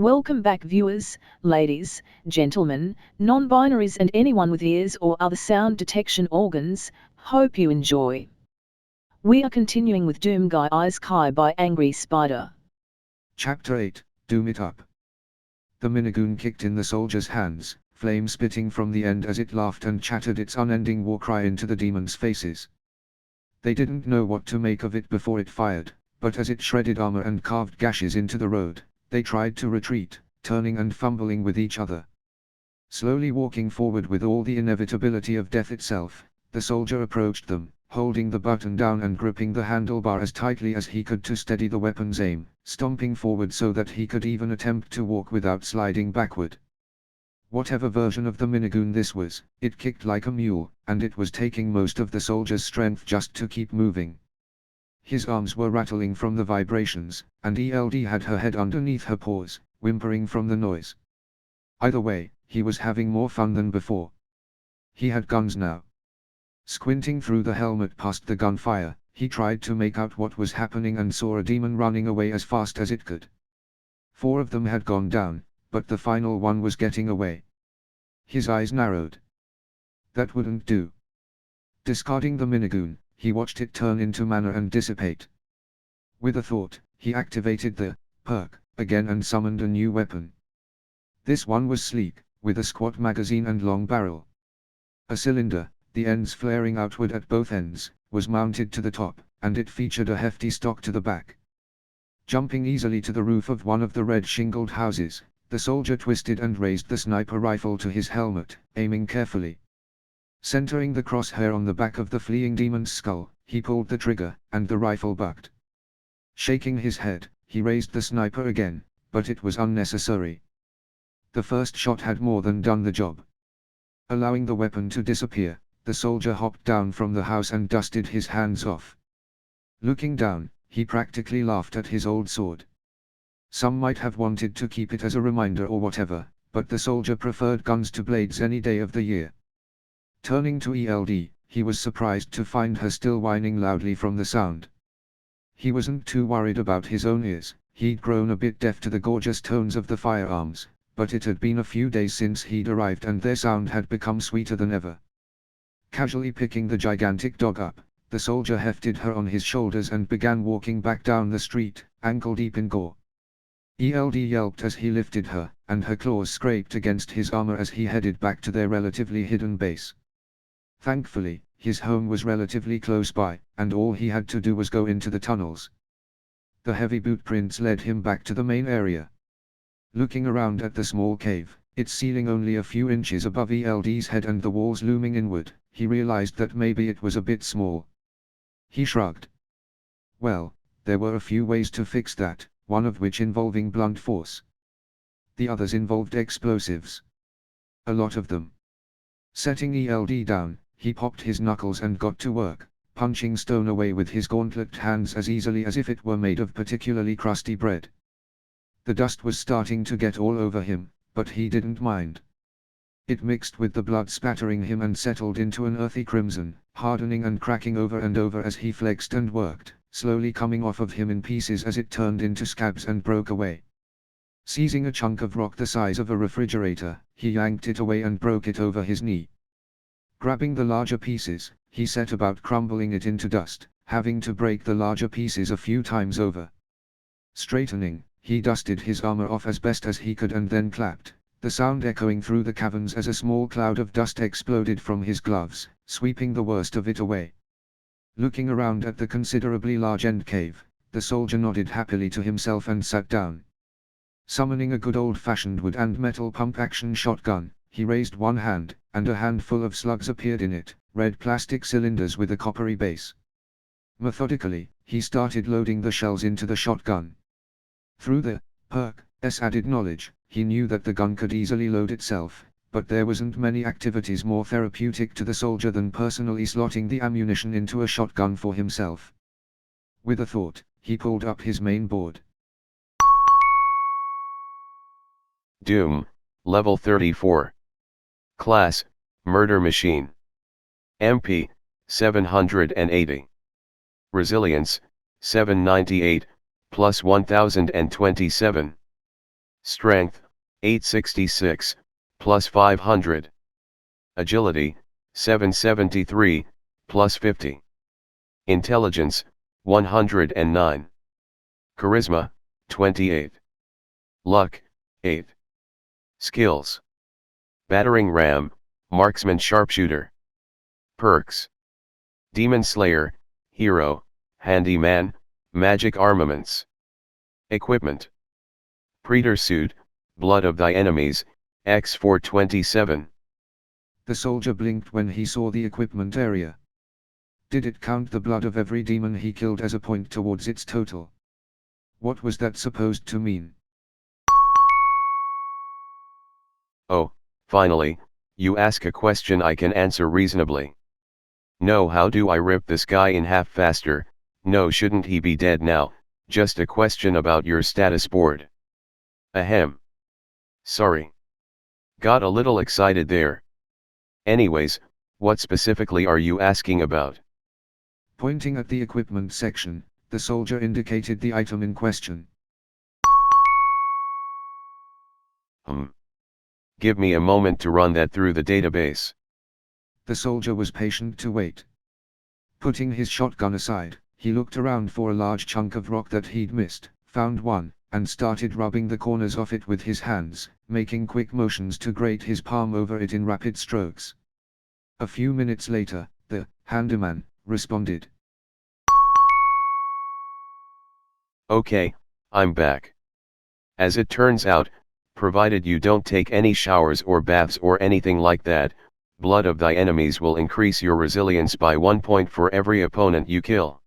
Welcome back viewers, ladies, gentlemen, non-binaries and anyone with ears or other sound detection organs, hope you enjoy. We are continuing with Doom Guy Isekai by Angry Spider. Chapter 8, Doom It Up. The minigun kicked in the soldier's hands, flame spitting from the end as it laughed and chattered its unending war cry into the demons' faces. They didn't know what to make of it before it fired, but as it shredded armor and carved gashes into the road, they tried to retreat, turning and fumbling with each other. Slowly walking forward with all the inevitability of death itself, the soldier approached them, holding the button down and gripping the handlebar as tightly as he could to steady the weapon's aim, stomping forward so that he could even attempt to walk without sliding backward. Whatever version of the minigun this was, it kicked like a mule, and it was taking most of the soldier's strength just to keep moving. His arms were rattling from the vibrations, and ELD had her head underneath her paws, whimpering from the noise. Either way, he was having more fun than before. He had guns now. Squinting through the helmet past the gunfire, he tried to make out what was happening and saw a demon running away as fast as it could. 4 of them had gone down, but the final one was getting away. His eyes narrowed. That wouldn't do. Discarding the minigun, he watched it turn into mana and dissipate. With a thought, he activated the perk again and summoned a new weapon. This one was sleek, with a squat magazine and long barrel. A cylinder, the ends flaring outward at both ends, was mounted to the top, and it featured a hefty stock to the back. Jumping easily to the roof of one of the red-shingled houses, the soldier twisted and raised the sniper rifle to his helmet, aiming carefully. Centering the crosshair on the back of the fleeing demon's skull, he pulled the trigger, and the rifle bucked. Shaking his head, he raised the sniper again, but it was unnecessary. The first shot had more than done the job. Allowing the weapon to disappear, the soldier hopped down from the house and dusted his hands off. Looking down, he practically laughed at his old sword. Some might have wanted to keep it as a reminder or whatever, but the soldier preferred guns to blades any day of the year. Turning to ELD, he was surprised to find her still whining loudly from the sound. He wasn't too worried about his own ears, he'd grown a bit deaf to the gorgeous tones of the firearms, but it had been a few days since he'd arrived and their sound had become sweeter than ever. Casually picking the gigantic dog up, the soldier hefted her on his shoulders and began walking back down the street, ankle deep in gore. ELD yelped as he lifted her, and her claws scraped against his armor as he headed back to their relatively hidden base. Thankfully, his home was relatively close by, and all he had to do was go into the tunnels. The heavy boot prints led him back to the main area. Looking around at the small cave, its ceiling only a few inches above ELD's head and the walls looming inward, he realized that maybe it was a bit small. He shrugged. Well, there were a few ways to fix that, one of which involving blunt force. The others involved explosives. A lot of them. Setting ELD down, he popped his knuckles and got to work, punching stone away with his gauntlet hands as easily as if it were made of particularly crusty bread. The dust was starting to get all over him, but he didn't mind. It mixed with the blood spattering him and settled into an earthy crimson, hardening and cracking over and over as he flexed and worked, slowly coming off of him in pieces as it turned into scabs and broke away. Seizing a chunk of rock the size of a refrigerator, he yanked it away and broke it over his knee. Grabbing the larger pieces, he set about crumbling it into dust, having to break the larger pieces a few times over. Straightening, he dusted his armor off as best as he could and then clapped, the sound echoing through the caverns as a small cloud of dust exploded from his gloves, sweeping the worst of it away. Looking around at the considerably large end cave, the soldier nodded happily to himself and sat down. Summoning a good old-fashioned wood and metal pump-action shotgun, he raised one hand, and a handful of slugs appeared in it, red plastic cylinders with a coppery base. Methodically, he started loading the shells into the shotgun. Through the perk's added knowledge, he knew that the gun could easily load itself, but there wasn't many activities more therapeutic to the soldier than personally slotting the ammunition into a shotgun for himself. With a thought, he pulled up his main board. Doom, Level 34. Class, Murder Machine. MP, 780. Resilience, 798, plus 1027. Strength, 866, plus 500. Agility, 773, plus 50. Intelligence, 109. Charisma, 28. Luck, 8. Skills. Battering ram, marksman sharpshooter. Perks. Demon Slayer, hero, handyman, magic armaments. Equipment. Praetor suit, blood of thy enemies, X427. The soldier blinked when he saw the equipment area. Did it count the blood of every demon he killed as a point towards its total? What was that supposed to mean? Oh, finally, you ask a question I can answer reasonably. No, how do I rip this guy in half faster? No, shouldn't he be dead now? Just a question about your status board. Ahem. Sorry. Got a little excited there. Anyways, what specifically are you asking about? Pointing at the equipment section, the soldier indicated the item in question. Give me a moment to run that through the database. The soldier was patient to wait. Putting his shotgun aside, he looked around for a large chunk of rock that he'd missed, found one, and started rubbing the corners of it with his hands, making quick motions to grate his palm over it in rapid strokes. A few minutes later, the handyman responded. Okay, I'm back. As it turns out, provided you don't take any showers or baths or anything like that, blood of thy enemies will increase your resilience by 1 point for every opponent you kill.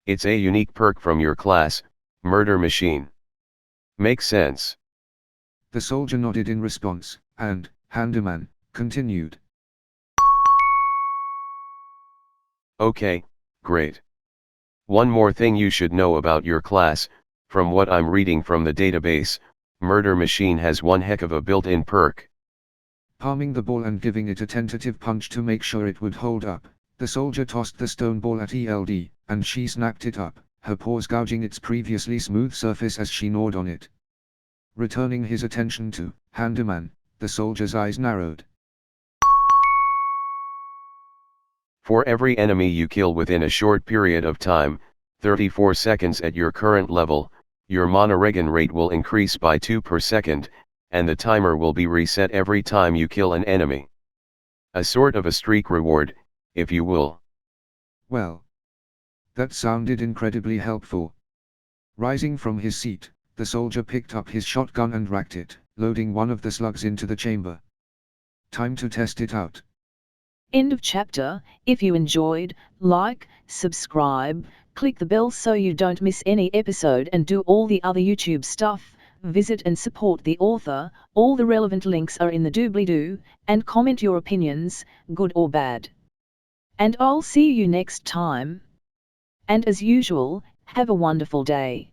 It's a unique perk from your class, Murder Machine. Makes sense. The soldier nodded in response, and handyman continued. Okay, great. One more thing you should know about your class, from what I'm reading from the database, Murder Machine has one heck of a built-in perk. Palming the ball and giving it a tentative punch to make sure it would hold up, the soldier tossed the stone ball at ELD, and she snapped it up, her paws gouging its previously smooth surface as she gnawed on it. Returning his attention to handyman, the soldier's eyes narrowed. For every enemy you kill within a short period of time, 34 seconds at your current level, your monoregen rate will increase by 2 per second, and the timer will be reset every time you kill an enemy. A sort of a streak reward, if you will. Well, that sounded incredibly helpful. Rising from his seat, the soldier picked up his shotgun and racked it, loading one of the slugs into the chamber. Time to test it out. End of chapter. If you enjoyed, like, subscribe, click the bell so you don't miss any episode and do all the other YouTube stuff. Visit and support the author. All the relevant links are in the doobly-doo, and comment your opinions, good or bad. And I'll see you next time. And as usual, have a wonderful day.